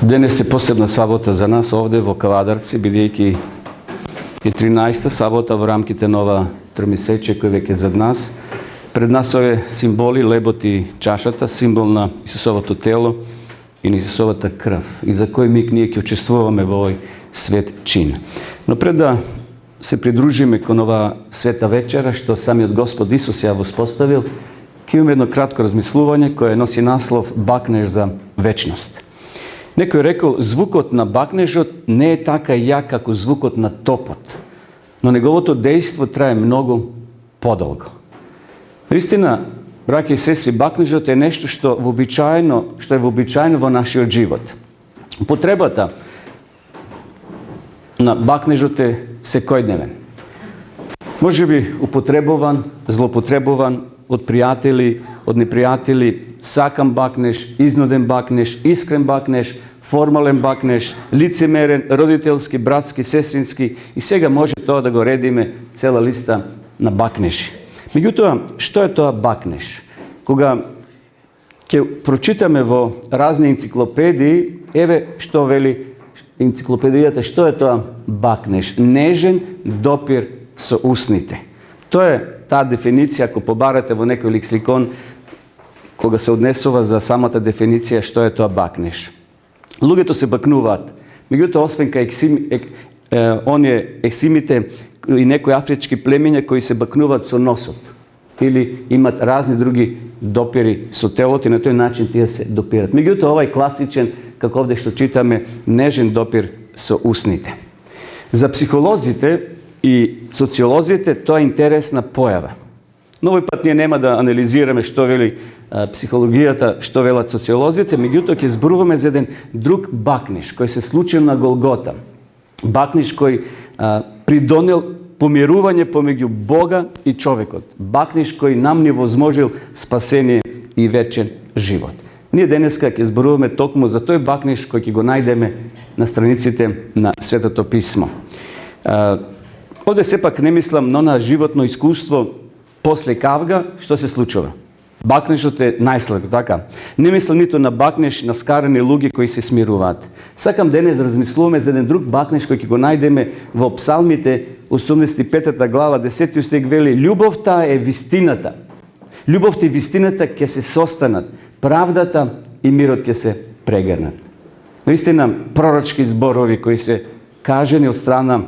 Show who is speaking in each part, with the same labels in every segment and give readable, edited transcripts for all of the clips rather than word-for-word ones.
Speaker 1: Денес е посебна сабота за нас овде во Кавадарци, бидејќи е 13-та сабота во рамките на ова тромесечие кој веќе зад нас. Пред нас ове символи, лебот и чашата, символ на Исусовото тело и на Исусовата крв, и за кој миг ние ќе учествуваме во овој свет чин. Но пред да се придружиме кон ова света вечера, што самиот Господ Исус ја воспоставил, ќе имаме едно кратко размислување кое носи наслов "Бакнеж за вечност". Некој рекол, звукот на бакнежот не е така јак како звукот на топот, но неговото дејство трае многу подолго. Наистина, браќи и сестри, бакнежот е нешто што е вообичаено во нашиот живот. Потребата на бакнежот е секојдневен. Може би употребуван, злоупотребуван од пријатели, од непријатели, сакам бакнеж, изнуден бакнеж, искрен бакнеж, формален бакнеж, лицемерен, родителски, братски, сестрински, и сега може тоа да го редиме цела листа на бакнежи. Меѓутоа, што е тоа бакнеж? Кога ќе прочитаме во разни енциклопедии, еве што вели енциклопедијата, што е тоа бакнеж? Нежен допир со усните. Тоа е таа дефиниција, ако побарате во некој лексикон, кога се однесува за самата дефиниција што е тоа бакнеж. Луѓето се бакнуваат, меѓутоа освен кај оние ексимите и некои афрички племиња кои се бакнуваат со носот или имат разни други допири со телото и на тој начин тие се допират. Меѓутоа овај класичен, како овде што читаме, нежен допир со усните. За психолозите и социолозите тоа е интересна појава. Но овој пат ние нема да анализираме што вели психологијата, што велат социолозите, меѓутоа ќе зборуваме за еден друг бакнеж кој се случил на Голгота. Бакнеж кој придонел помирување помеѓу Бога и човекот. Бакнеж кој нам ни возможил спасение и вечен живот. Ние денеска ќе зборуваме токму за тој бакнеж кој ќе го најдеме на страниците на Светото писмо. Овде сепак не мислам на животно искуство после кавга, што се случува. Бакнежот е најслаб, така? Не мислам ниту на бакнеж на скарани луѓе кои се смируваат. Сакам денес да размислуваме за еден друг бакнеж кој ќе го најдеме во Псалмите, 85 глава, 10 стих вели: "Љубовта е вистината. Љубовта и вистината ќе се состанат, правдата и мирот ќе се прегрнат." Наистина пророчки зборови кои се кажени од страна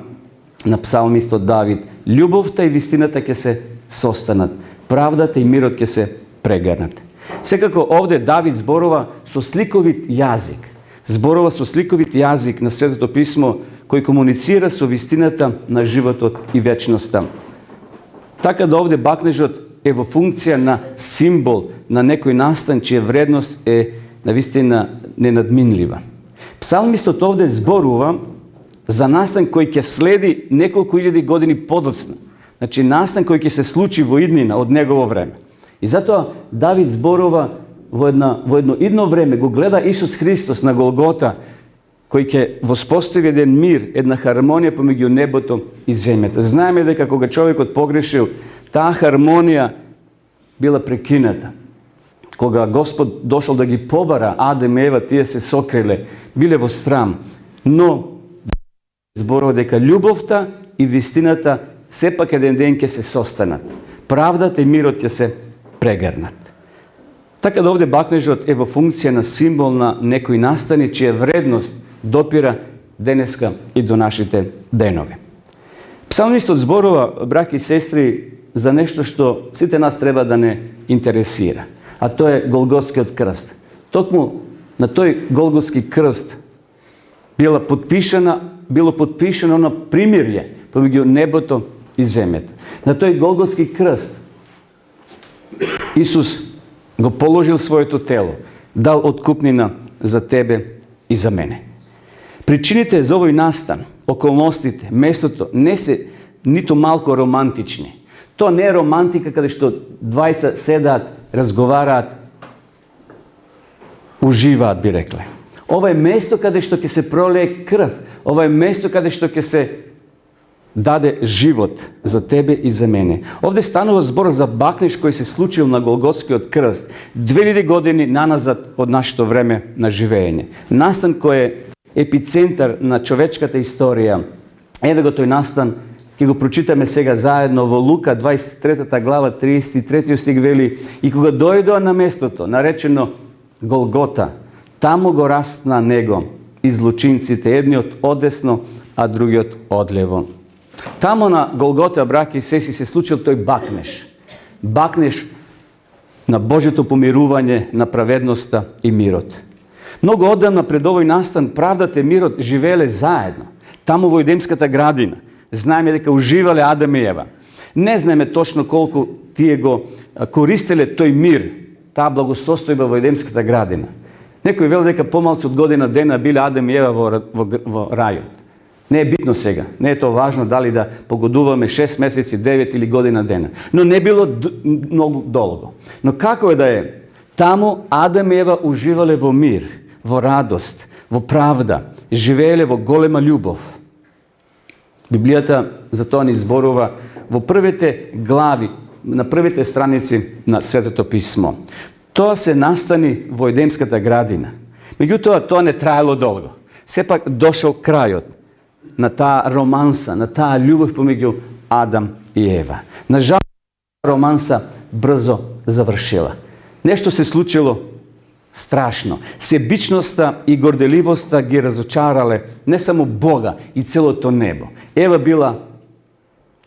Speaker 1: на псалмистот Давид. Љубовта и вистината ќе се состанат, правдата и мирот ќе се прегрнат. Секако овде Давид зборува со сликовит јазик. Зборува со сликовит јазик на Светото писмо кој комуницира со вистината на животот и вечноста. Така да овде бакнежот е во функција на символ на некој настан чија вредност е навистина ненадминлива. Псалмистот овде зборува за настан кој ќе следи неколку илјади години подоцна. Значи настан кој ќе се случи во иднина од негово време. И затоа Давид зборува во едно идно време, го гледа Исус Христос на Голгота, кој ќе воспостави еден мир, една хармонија помеѓу небото и земјата. Знаеме дека кога човекот погрешил, таа хармонија била прекината. Кога Господ дошол да ги побара Адем и Ева, тие се сокриле, биле во срам. Но зборува дека љубовта и вистината сепак еден ден ќе се состанат. Правдата и мирот ќе се прегрнат. Така да овде бакнежот е во функција на символ на некој настани чија вредност допира денеска и до нашите денови. Псалмистот зборува, браќи и сестри, за нешто што сите нас треба да не интересира, а тоа е Голготскиот крст. Токму на тој Голготски крст било подпишано на примирје помеѓу небото и земјата. На тој Голготски крст Исус го положил своето тело, дал откупнина за тебе и за мене. Причините за овој настан, околностите, местото не се ниту малку романтични. Тоа не е романтика каде што двајца седаат, разговараат, уживаат, би рекле. Ова е место каде што ќе се пролее крв. Ова е место каде што ќе се даде život za tebe i za mene. Ovdje stanova zbor za bakneš koji se slučio na Golgotskoj krst 2000 godini nanazad od našето vreme na živenje. Nastan koji je epicentar na човечката istorija. Evo ga toj nastan, ki го прочитаме сега заедно во Лука 23 глава 33 стих вели: и кога дојдоа на местото наречено Голгота, тамо го растна него излучинците, едниот одесно, а другиот одлево. Тамо на Голгота, браки и сестри, се случил тој бакнеш. Бакнеш на Божјето помирување, на праведноста и мирот. Многу одамна пред овој настан правдата и мирот живееле заедно. Тамо во Едемската градина. Знаеме дека уживале Адам и Ева. Не знаеме точно колку тие го користеле тој мир, таа благосостојба во Едемската градина. Некој вели дека помалку од година дена биле Адам и Ева во рајот. Не е битно сега. Не е тоа важно дали да погодуваме 6 месеци, 9 или година дена. Но не било многу долго. Но како е да е, тамо Адам и Ева уживале во мир, во радост, во правда, живееле во голема љубов. Библијата за тоа ни зборува во првите глави, на првите страници на Светото писмо. Тоа се настани во Едемската градина. Меѓутоа, тоа не траело долго. Сепак дошол крајот на таа романса, на таа љубов помеѓу Адам и Ева. Нажалост, романса брзо завршила. Нешто се случило страшно. Себичноста и горделивоста ги разочарале не само Бога и целото небо. Ева била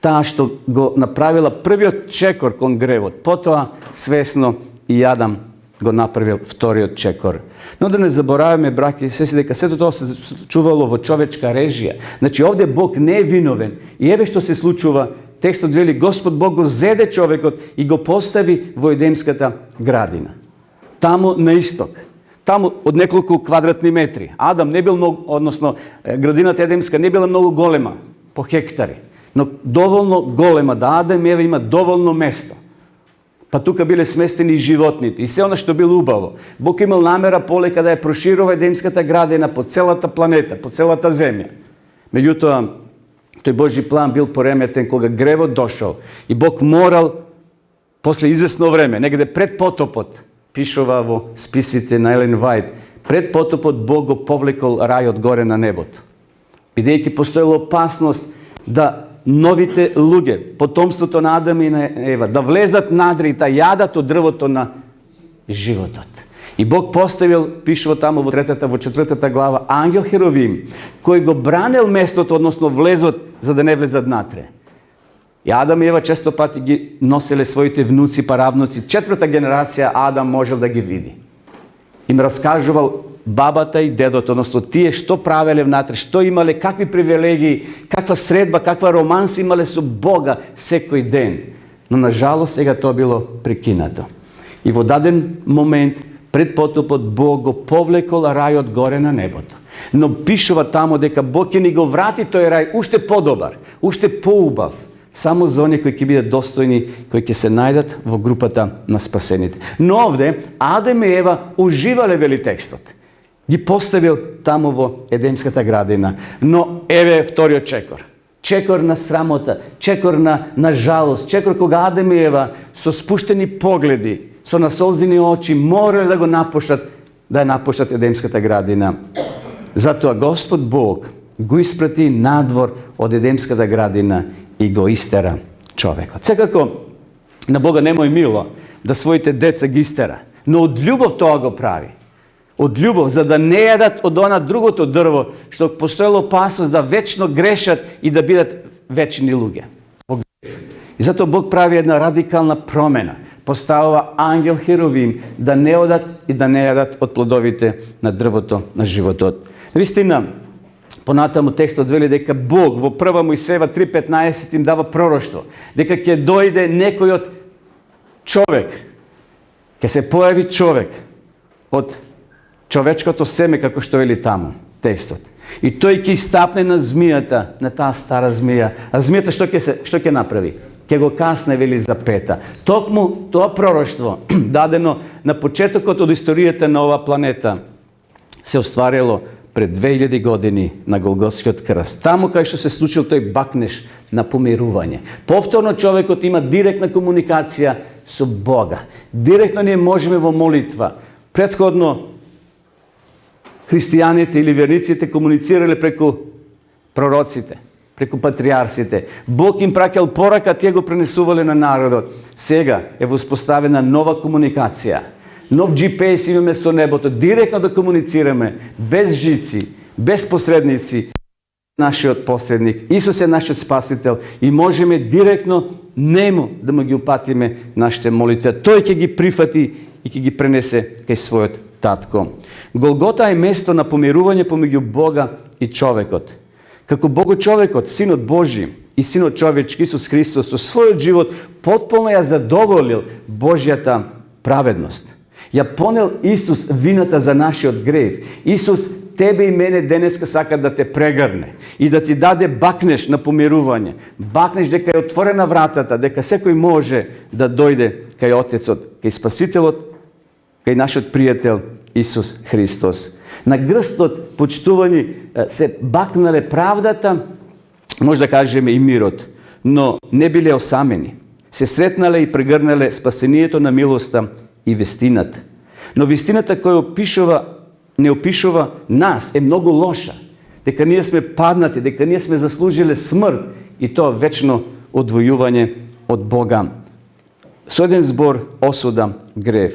Speaker 1: таа што го направила првиот чекор кон гревот. Потоа свесно и Адам го направил вториот чекор. Но да не забораваме, браки и сестри, дека сето тоа се случувало во човечка режија. Значи, овде Бог не е виновен. И еве што се случува. Текстот вели: Господ Бог го зеде човекот и го постави во Едемската градина. Тамо на исток. Тамо од неколку квадратни метри. Адам не бил многу, односно градината Едемска не била многу голема по хектари, но доволно голема да Адам и Ева има доволно место. Па тука биле сместени и животните и се она што било убаво. Бог имал намера полека да ја проширува Едемската градина по целата планета, по целата земја. Меѓутоа, тој Божји план бил пореметен кога гревот дошол и Бог морал после извесно време, негде пред потопот, пишува во списите на Елен Вајт, пред потопот Бог го повлекол рајот горе на небото. Бидејќи постоела опасност да новите луѓе, потомството на Адам и на Ева, да влезат надри и да јадат од дрвото на животот. И Бог поставил, пишува тамо во 4 глава, ангел Херовим, кој го бранел местото, односно влезот, за да не влезат натре. И Адам и Ева често пати ги носеле своите внуци, паравнуци. 4-та генерација Адам можел да ги види. Им раскажувал бабата и дедото, односно тие што правеле внатре, што имале, какви привилегии, каква средба, каква романса имале со Бога секој ден. Но на жалост сега тоа било прекинато. И во даден момент пред потопот Бог го повлекол рајот горе на небото. Но пишува тамо дека Бог ќе ни го врати тој рај уште подобар, уште поубав, само за оние кои ќе бидат достојни, кои ќе се најдат во групата на спасените. Но овде Адам и Ева уживале, вели текстот. Ги поставил тамо во Едемската градина. Но еве вториот чекор. Чекор на срамота, чекор на жалост, чекор кога Адам и Ева со спуштени погледи, со насолзени очи морале да го напуштат, да ја напуштат Едемската градина. Затоа Господ Бог го испрати надвор од Едемската градина и го истера човекот. Секако на Бога немој мило да своите деца ги истера, но од љубов тоа го прави. Од љубов, за да не јадат од она другото дрво, што постоела опасност да вечно грешат и да бидат вечни луѓе. И затоа Бог прави една радикална промена. Поставува ангел Херовим да не одат и да не јадат од плодовите на дрвото на животот. Вистина, понатаму текстот вели дека Бог во 1 Мојсеева 3:15 им дава пророштво, дека ќе дојде некој од човек, ќе се појави човек од човечкото семе, како што вели таму текстот. И тој ќе стапне на змијата, на таа стара змија. А змијата што ќе направи? Ќе го касне, вели, за пета. Токму тоа пророштво, дадено на почетокот од историјата на оваа планета, се остварило пред 2000 години на Голготскиот крст. Таму кај што се случил тој бакнеш на помирување. Повторно човекот има директна комуникација со Бога. Директно ние можеме во молитва. Претходно христијаните или верниците комуницирале преку пророците, преку патриарсите. Бог им праќал порака, тие го пренесувале на народот. Сега е воспоставена нова комуникација. Нов GPS имаме со небото, директно да комуницираме, без жици, без посредници. Нашиот посредник, Исус е нашиот спасител и можеме директно нему да му ги упатиме нашите молитви. Тој ќе ги прифати и ќе ги пренесе кај својот татко. Голгота е место на помирување помеѓу Бога и човекот. Како Богочовекот, Синот Божи и Синот човечки Исус Христос со својот живот потполно ја задоволил Божјата праведност. Ја понел Исус вината за нашиот грев. Исус тебе и мене денеска сака да те прегрне и да ти даде бакнеш на помирување. Бакнеш дека е отворена вратата, дека секој може да дојде кај Отецот, кај Спасителот, кај нашиот пријател Исус Христос. На грстот почитувани се бакнале правдата, може да кажеме и мирот, но не биле осамени. Се сретнале и прегрнале спасението на милоста и вестината. Но вестината која не опишува нас е многу лоша. Дека ние сме паднати, дека ние сме заслужиле смрт и тоа вечно одвојување од Бога. Со еден збор осуда, грев.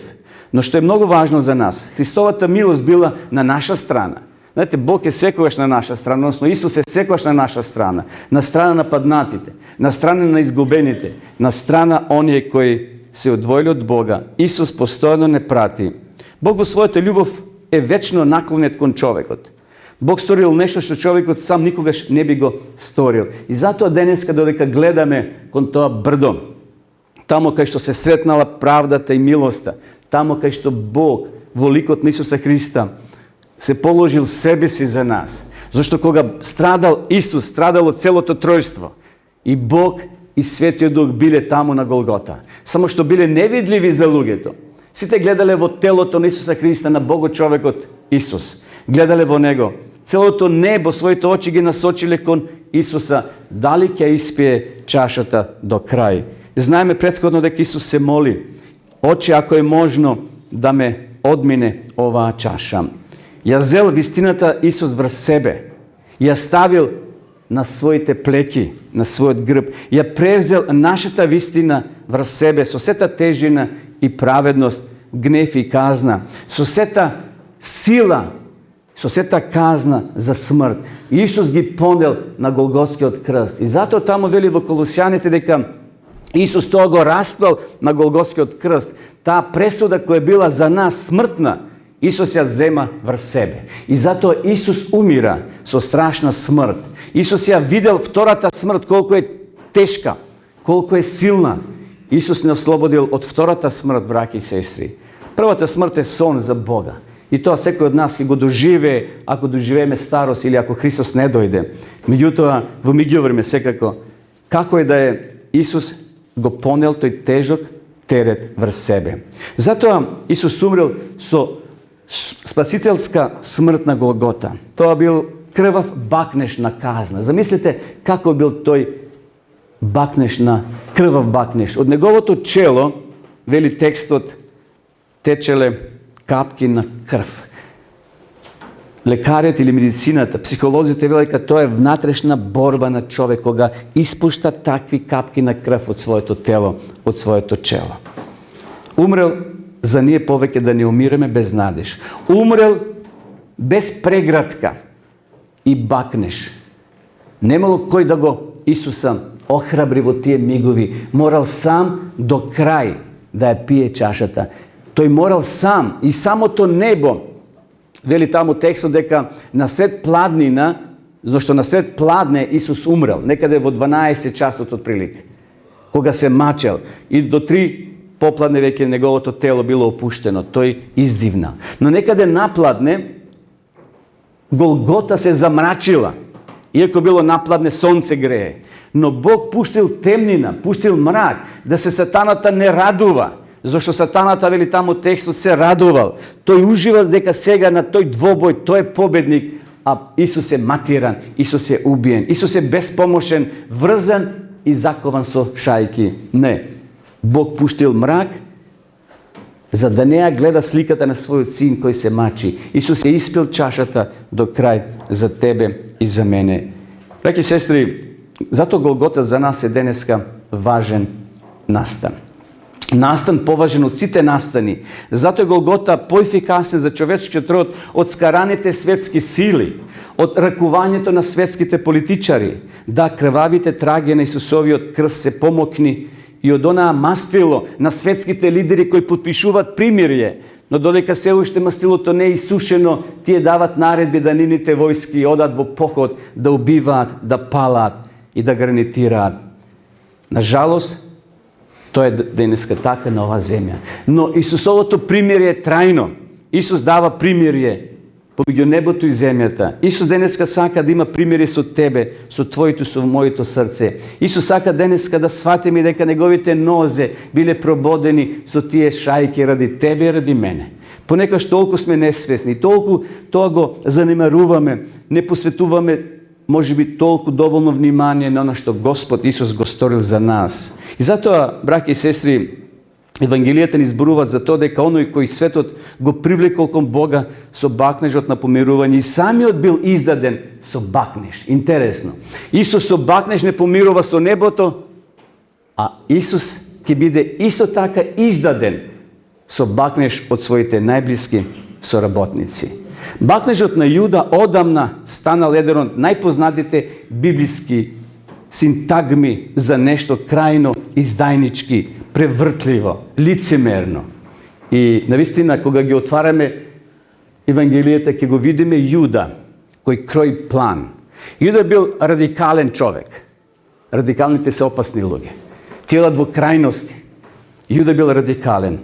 Speaker 1: Но што е многу важно за нас, Христовата милост била на наша страна. Знаете, Бог е секогаш на наша страна, односно Исус е секогаш на наша страна. На страна на паднатите, на страна на изгубените, на страна оние кои се одвоили од Бога. Исус постојано не прати. Бог во својата љубов е вечно наклонет кон човекот. Бог сторил нешто што човекот сам никогаш не би го сторил. И затоа денеска додека гледаме кон тоа брдо, тамо кај што се сретнала правдата и милоста, тамо кај што Бог во ликот на Исуса Христа се положил себе си за нас. Зашто кога страдал Исус, страдало целото тројство. И Бог и Светиот Дух биле таму на Голгота. Само што биле невидливи за луѓето. Сите гледале во телото на Исуса Христа, на Богочовекот Исус. Гледале во Него. Целото небо своите очи ги насочиле кон Исуса. Дали ќе испие чашата до крај? Знаеме претходно дека Исус се моли: Оче, ако е можно да ме одмине оваа чаша. Ја зел вистината Исус врз себе. Ја ставил на своите плеки, на својот грб. Ја превзел нашата вистина врз себе со сета тежина и праведност, гнев и казна, со сета сила, со сета казна за смрт. Исус ги понел на Голготскиот крст. И затоа таму вели во Колосјаните дека Исус тоа го расплал на Голготскиот крст. Таа пресуда која била за нас смртна, Исус ја зема врз себе. И затоа Исус умира со страшна смрт. Исус ја видел втората смрт, колку е тешка, колку е силна. Исус не ослободил од втората смрт, браќи и сестри. Првата смрт е сон за Бога. И тоа секој од нас ќе го доживее, ако доживееме старост или ако Христос не дојде. Меѓутоа, во меѓувреме секако, како е да е, Исус го понел тој тежок терет врз себе. Затоа Исус умрел со спасителска смрт на Голгота. Тоа бил крвав бакнеш на казна. Замислете како бил тој бакнеш на крвав бакнеш. Од неговото чело, вели текстот, течеле капки на крв. Лекарите или медицината, психолозите велат дека тоа е внатрешна борба на човек кога испушта такви капки на крв од своето тело, од своето чело. Умрел за ние повеќе да не умираме без надеж. Умрел без преградка и бакнеш. Немало кој да го Исуса охрабри во тие мигови. Морал сам до крај да ја пие чашата. Тој морал сам и самото небо, вели таму текстот дека насред пладнина, зашто насред пладне Исус умрел, некаде во 12 часот од прилик, кога се мачел и до 3 попладне веќе неговото тело било опуштено, тој издивна. Но некаде напладне Голгота се замрачила, иако било напладне сонце грее. Но Бог пуштил темнина, пуштил мрак, да се сатаната не радува. Зашто сатаната, вели таму текстот, се радувал. Тој ужива дека сега на тој двобој, тој е победник, a Isus je matiran, Isus je ubijen, Isus je bespomoćen, vrzan i zakovan so šajki. Ne. Bog puštil mrak, za da Neja gleda slikata na svoju sin koji se mači. Isus je ispil čašata do kraj za tebe i za mene. Dragi sestri, zato Golgota za nas je deneska važen nastan. Nastan považen od site nastani. Zato je Golgota poefikasen za човечки род od скараните светски сили, od ръкувањето на светските политичари, да крвавите траги на Исусовиот крст се помокни и од онаа мастило на светските лидери кои подпишуваат примирие, но додека се уште мастилото не е исушено, тие дават наредби да нивните војски одат во поход, да убиваат, да палаат и да гранитираат. Нажалост, тоа е денеска така на оваа земја. Но Исусовото примирие е трајно. Исус дава примирие помеѓу небото и земјата. Исус денеска сака да има примирие со тебе, со твоето, со моето срце. Исус сака денеска да сватиме дека неговите нозе биле прободени со тие шајки ради тебе и ради мене. Понекогаш толку сме несвесни, толку тоа го занемаруваме, не посветуваме може би толку доволно внимание на оно што Господ Исус го сторил за нас. И затоа, браќи и сестри, Евангелијата ни зборуваат за тоа дека оној кој светот го привлекол кон Бога со бакнежот на помирување и самиот бил издаден со бакнеж. Интересно. Исус со бакнеж не помирува со небото, а Исус ќе биде исто така издаден со бакнеж од своите најблиски соработници. Бакнежот на Јуда одамна станал еден од најпознатите библиски синтагми за нешто крајно издајнички, превртливо, лицемерно. И навистина, кога ги отвараме Евангелијата, ќе го видиме Јуда, кој крои план. Јуда бил радикален човек. Радикалните се опасни луѓе. Тие одат во крајности. Јуда бил радикален.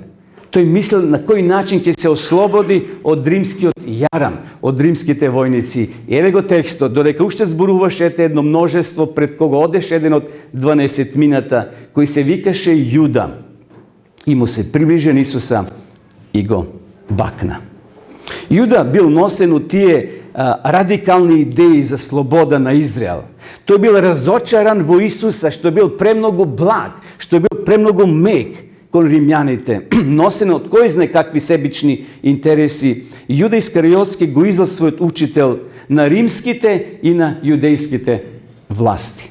Speaker 1: Тој мислел на кој начин ќе се ослободи од римскиот јарам, од римските војници. И еве го текстот, додека уште зборуваше едно множество пред кого одеше еден од 12-мината, кој се викаше Јуда, и му се приближи Исуса и го бакна. Јуда бил носен од тие радикални идеи за слобода на Израел. Тој бил разочаран во Исуса, што бил премногу благ, што бил премногу мек кон римјаните, носен од кој знае какви себични интереси. Јуда Искариотски го издал својот учител на римските и на јудејските власти.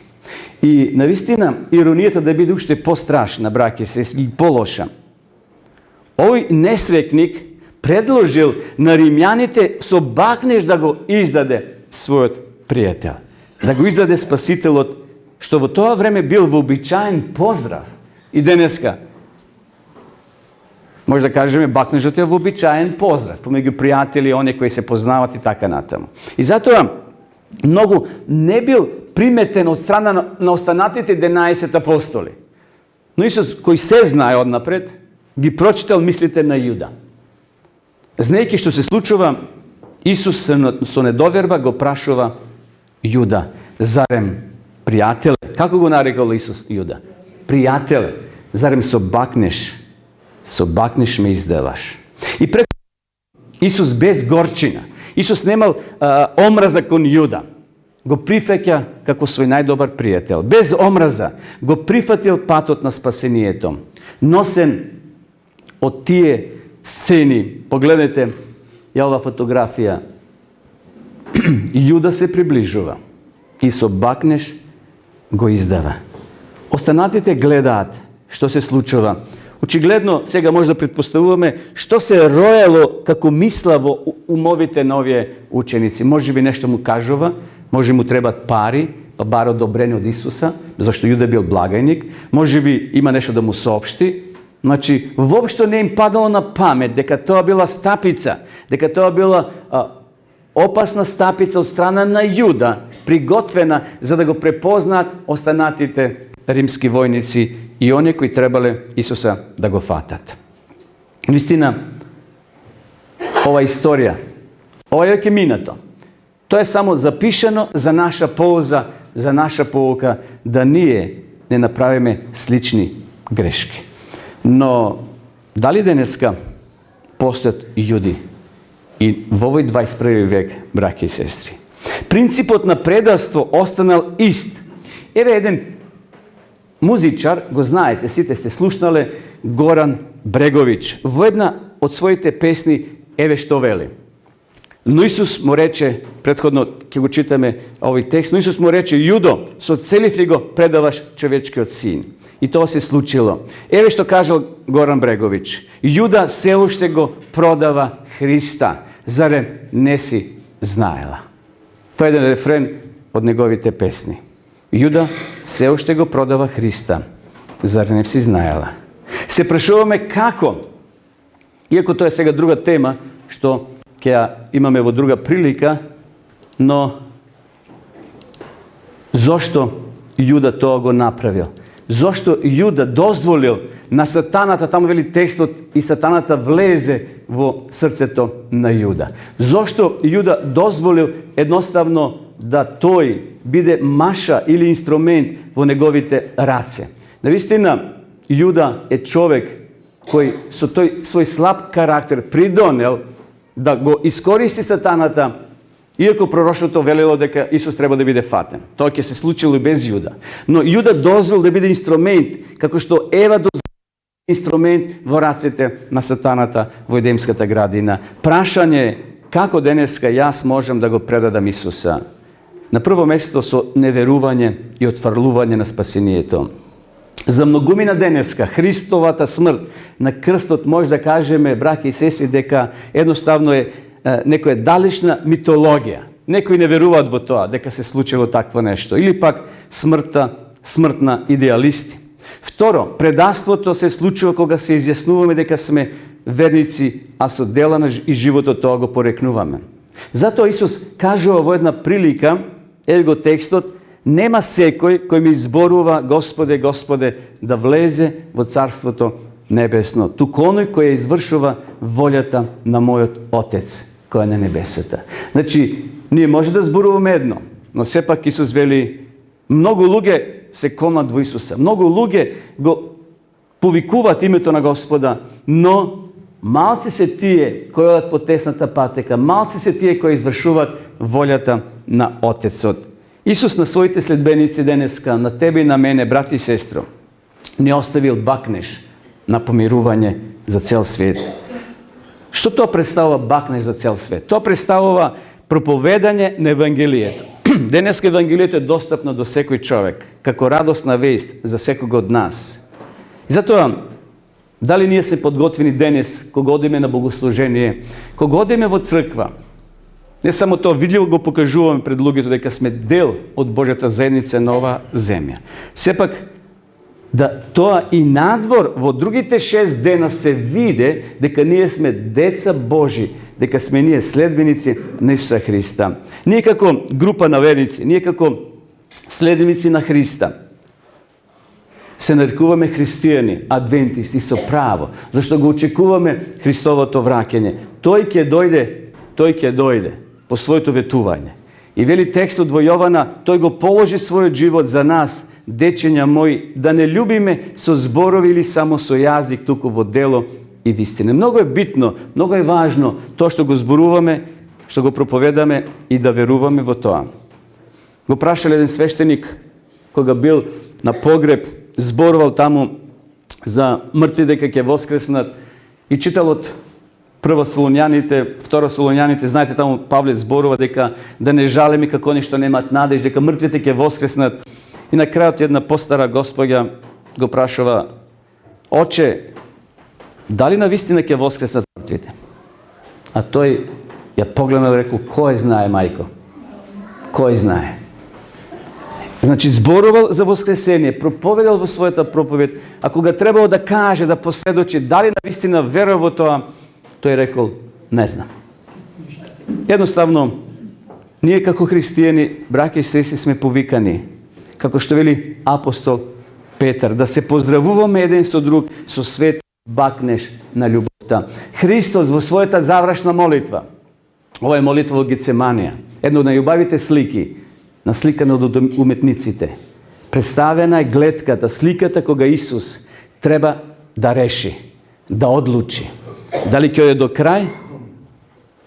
Speaker 1: И навистина иронијата да биде уште пострашна, браке се, и полоша. Овој несвекник предложил на римјаните со бакнеж да го издаде својот пријател, да го издаде спасителот, што во тоа време бил вообичаен поздрав. И денеска може да кажеме, бакнежот е вообичаен поздрав помеѓу пријатели, они кои се познават и така натаму. И затоа многу не бил приметен од страна на останатите 11 апостоли. Но Исус, кој се знае однапред, ги прочитал мислите на Јуда. Знаејќи што се случува, Исус со недоверба го прашува Јуда, зарем пријателе, како го нарекал Исус Јуда? Пријателе, зарем со бакнеш ме издаваш. И пред Исус без горчина, Исус немал омраза кон Јуда, го прифаќа како свој најдобар пријател. Без омраза го прифатил патот на спасението. Носен од тие сцени, погледнете ја ова фотографија, Јуда се приближува и со бакнеш го издава. Останатите гледаат што се случува. Очигледно, сега може да предпоставуваме што се роело како мисла во умовите на овие ученици. Може би нешто му кажува, може му требат пари, па бар одобрени од Исуса, зашто Јуда бил благајник, може би има нешто да му соопшти. Значи, воопшто не им падало на памет дека тоа била стапица, дека тоа била опасна стапица од страна на Јуда, приготвена за да го препознаат останатите римски војници и оние кои требале Исуса да го фатат. Вистина, ова историја, ова е веќе минато. Тоа е само запишано за наша полза, за наша поука, да ние не направиме слични грешки. Но, дали денеска постојат јуди и во овој 21 век, браќи и сестри. Принципот на предавство останал ист. Еве еден музичар, го знаете, сите сте слушнале, Горан Бреговиќ. Во една од своите песни, еве што вели. Но Исус му рече, предходно ќе го читаме овој текст, но Исус му рече: Јудо, со целив ли го предаваш човечкиот син? И тоа се случило. Еве што кажал Горан Бреговиќ. Јуда се уште го продава Христа. Зарем не си знаела? Тоа е еден рефрен од неговите песни. Јуда се уште го продава Христа. Зар не си знаела? Се прашуваме како, иако тоа е сега друга тема, што ќе ја имаме во друга прилика, но зошто Јуда тоа го направил? Зошто Јуда дозволил на сатаната, таму вели текстот, и сатаната влезе во срцето на Јуда? Зошто Јуда дозволил едноставно да тој биде маша или инструмент во неговите раце? Навистина, Јуда е човек кој со тој свој слаб карактер придонел да го искористи сатаната, иако пророштвото велело дека Исус треба да биде фатен. Тоа ќе се случило и без Јуда. Но Јуда дозволил да биде инструмент, како што Ева дозволила инструмент во рацете на сатаната во Едемската градина. Прашање е како денеска јас можам да го предадам Исуса? На прво место со неверување и отфрлување на спасението. За многумина денеска Христовата смрт на крстот може да кажеме, браќи и сестри, дека едноставно е некоја далечна митологија. Некои не веруваат во тоа, дека се случило такво нешто. Или пак смрт на идеалисти. Второ, предавството се случува кога се изјаснуваме дека сме верници, а со дела на и животот тоа го порекнуваме. Затоа Исус кажува во една прилика, еве го текстот: нема секој кој ми изборува Господе, Господе, да влезе во Царството небесно, туку оној кој ја извршува волјата на мојот Отец, кој е на небесата. Значи, ние може да зборуваме едно, но сепак Исус вели, многу луѓе се комат во Исуса, многу луѓе го повикуваат името на Господа, но малци се тие кои одат по тесната патека, малци се тие кои извршуваат волјата на Отецот. Исус на своите следбеници денеска, на тебе и на мене, брат и сестро, не оставил бакнеш на помирување за цел свет. Што тоа представува бакнеш за цел свет? Тоа представува проповедање на Евангелието. Денеска Евангелието е достапно до секој човек, како радосна вест за секого од нас. И затоа, дали ние се подготвени денес, кога одиме на богослужение, кога одиме во црква, не само тоа, видливо го покажуваме пред луѓето дека сме дел од Божјата заедница на оваа земја. Сепак, да тоа и надвор во другите 6 дена се виде дека ние сме деца Божи, дека сме ние следбеници на Исуса Христа. Ние како група на верници, ние како следбеници на Христа, се нарекуваме христијани, адвентисти со право, зашто го очекуваме Христовото враќање. Тој ќе дојде по своето ветување. И вели текстот во Јована, тој го положи својот живот за нас, дечења мои, да не љубиме со зборови или само со јазик, туку во дело и вистина. Многу е битно, многу е важно тоа што го зборуваме, што го проповедаме и да веруваме во тоа. Го прашал еден свештеник, кога бил на погреб, зборувал таму за мртви дека ќе воскреснат и читал од Прва Солуњаните, Втора Солуњаните, знаете, таму Павле зборува дека да не жалеме како они што немаат надеж, дека мртвите ќе воскреснат. И на крајот една постара госпоѓа го прашува: Оче, дали навистина ќе воскреснат мртвите? А тој ја погледнал и рекол: кој знае, мајко? Кој знае? Значи, зборувал за воскресение, проповедал во својата проповед, а кога требало да каже, да посведочи дали навистина верува во тоа, тој рекол: не знам. Едноставно, ние како христијани, браќи и сестри, сме повикани, како што вели апостол Петар, да се поздравуваме еден со друг со свет бакнеш на љубовта. Христос во својата завршна молитва, ова е молитва во Гецеманија, една од најубавите слики, насликана од уметниците. Представена е гледката, сликата кога Исус треба да реши, да одлучи. Дали ќе оде до крај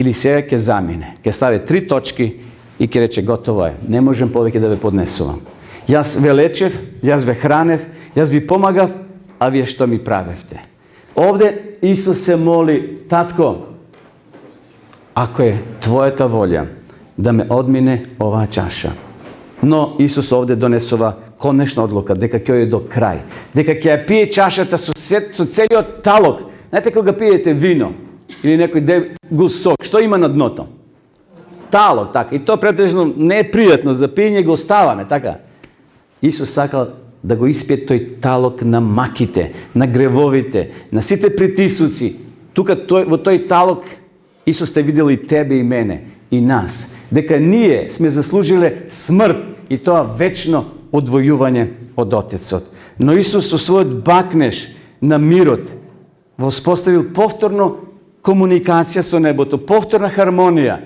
Speaker 1: ili сега ќе замине. Ќе стави 3 точки и ќе рече готово е. Не можем повеќе да ве поднесувам. Јас ве лечев, јас ве хранев, јас ви помагав, а вие што ми правевте? Овде Исус се моли, татко, ако е твојата волја да ме одмине оваа чаша. Но Исус овде донесува конечна одлука, дека ќе оди до крај. Дека ќе ја пие чашата со целиот талок. Знаете кога пиете вино или некој гус сок, што има на дното? Талок, така. И то претежно не е пријатно за пиење, го оставаме, така. Исус сакал да го испие тој талок на маките, на гревовите, на сите притисуци. Тука во тој талок Исус те видел и тебе и мене, и нас. Дека ние сме заслужиле смрт и тоа вечно одвојување од Отецот. Но Исус со својот бакнеж на мирот воспоставил повторно комуникација со небото, повторна хармонија.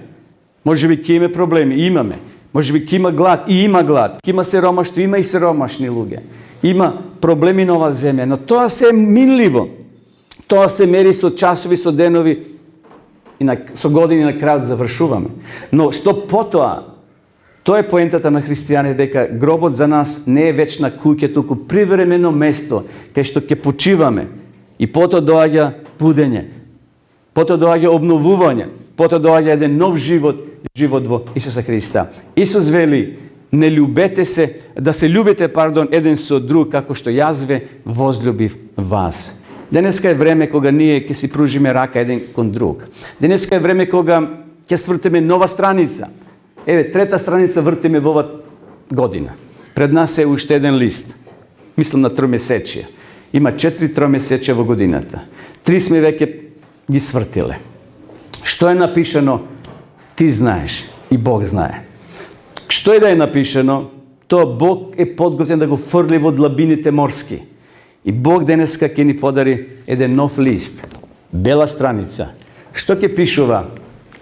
Speaker 1: Може би ќе има проблеми, имаме. Може би ќе има глад, и има глад. Ќе има сиромаштво, има и сиромашни луѓе. Има проблеми на оваа земја, но тоа се е минливо. Тоа се мери со часови, со денови и со години, на крајот завршуваме. Но што потоа, тоа е поентата на христијани, дека гробот за нас не е вечна куќа, туку привремено место кај што ќе почиваме. И потоа доаѓа будење, потоа доаѓа обновување, потоа доаѓа еден нов живот, живот во Исуса Христа. Исус вели, не љубете се, да се љубите, еден со друг, како што јас ве возлюбив вас. Денеска е време кога ние ќе си пружиме рака еден кон друг. Денеска е време кога ќе свртиме нова страница. Еве, 3-та страница вртиме во оваа година. Пред нас е уште еден лист. Мислам на тромесечие. Има 4 тромесечија во годината. 3 сме веќе ги свртиле. Што е напишано, ти знаеш и Бог знае. Што е да е напишано, тоа Бог е подготвен да го фрли во длабините морски. И Бог денеска ќе ни подари еден нов лист, бела страница. Што ќе пишува?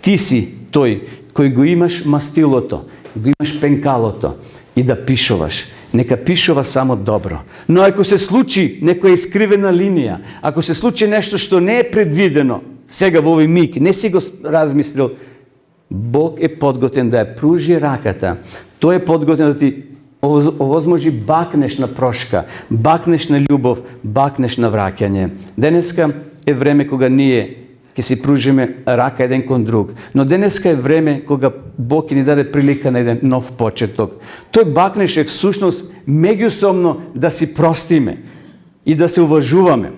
Speaker 1: Ти си тој кој го имаш мастилото, го имаш пенкалото и да пишуваш. Нека пишува само добро. Но ако се случи некоја искривена линија, ако се случи нешто што не е предвидено, сега во овој миг, не си го размислил, Бог е подготвен да ја пружи раката. Тој е подготвен да ти овозможи бакнеш на прошка, бакнеш на љубов, бакнеш на враќање. Денеска е време кога ние ќе си пружиме рака еден кон друг. Но денеска е време кога Бог ќе ни даде прилика на еден нов почеток. Тој бакнеш е всушност меѓусобно да си простиме и да се уважуваме,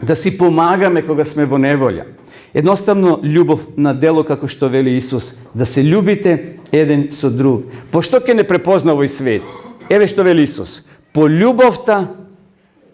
Speaker 1: да си помагаме кога сме во неволја. Едноставно љубов на дело, како што вели Исус, да се љубите еден со друг. Пошто ќе не препозна овој свет? Еве што вели Исус. По љубовта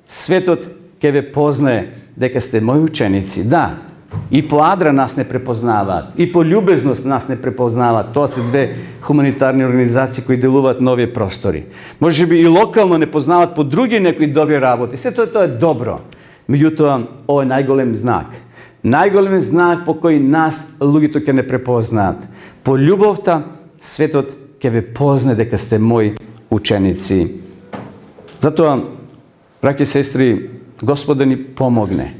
Speaker 1: светот ќе ве познае дека сте мои ученици. Да, и по адра нас не препознаваат, и по љубезност нас не препознаваат. Тоа се 2 хуманитарни организации кои делуваат на овие простори. Може би и локално не познаваат по други некои добри работи. Се тоа е добро. Меѓутоа, ово е најголем знак. Најголем знак по кој нас луѓето ќе не препознаат. По љубовта светот ќе ве познае дека сте мои ученици. Затоа, браќи и сестри, Господ да ни помогне.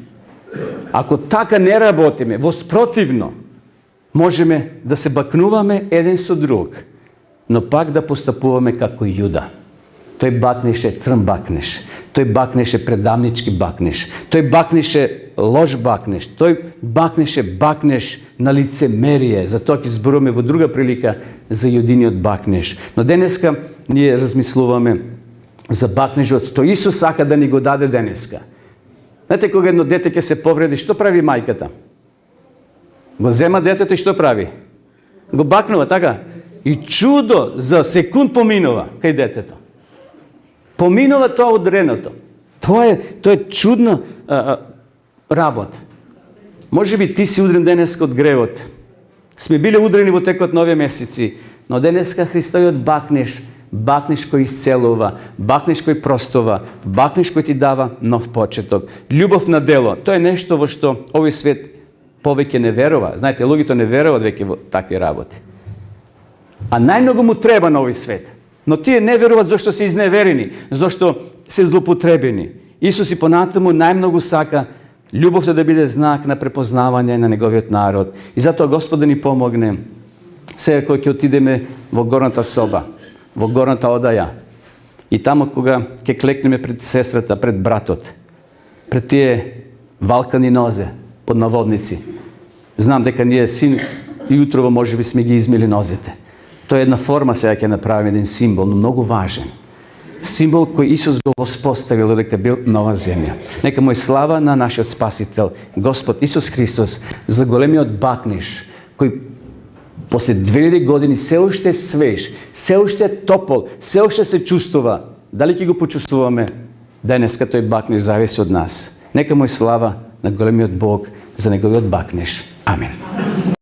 Speaker 1: Ако така не работиме, воспротивно, можеме да се бакнуваме еден со друг, но пак да постапуваме како Јуда. Тој бакнеше црн бакнеш, тој бакнеше предавнички бакнеш, тој бакнеше лош бакнеш, тој бакнеше бакнеш на лицемерие. Затоа ќе зборуваме во друга прилика за јудиниот бакнеш. Но денеска ние размислуваме за бакнежот што Исус сака да ни го даде денеска. Знаете, кога едно дете ќе се повреди, што прави мајката? Го зема детето и што прави? Го бакнува, така? И чудо за секунд поминува кај детето. Поминува тоа удреното. Тоа е чудна работа. Може би ти си удрен денеска од гревот. Сме биле удрени во текот на овие месеци, но денеска Христојот бакнеш кој исцелува, бакнеш кој простова, бакнеш кој ти дава нов почеток. Љубов на дело, тоа е нешто во што овој свет повеќе не верува. Знаете, луѓето не веруваат веќе во такви работи. А најмногу му треба на овој свет. Но тие не веруваат зашто се изневерени, зашто се злоупотребени. Исус и понатаму најмногу сака Любовта да биде знак на препознавање на неговиот народ. И затоа Господ да ни помогне. Сега кога ќе отидеме во горната соба, во горната одаја, и тамо кога ќе клекнеме пред сестрата, пред братот, пред тие валкани нозе, под наводници. Знам дека ние син и утрово може би сме ги измили нозете. Тоа е една форма, сега ќе направим еден символ, но многу важен. Символ кој Исус го воспоставил дека бил нова земја. Нека му е слава на нашиот Спасител, Господ Исус Христос, за големиот бакниш, кој после 2000 години се уште е свеж, се уште е топол, се уште се чувствува. Дали ќе го почувствуваме? Денеска тој бакниш зависи од нас. Нека му е слава на големиот Бог за неговиот бакниш. Амин.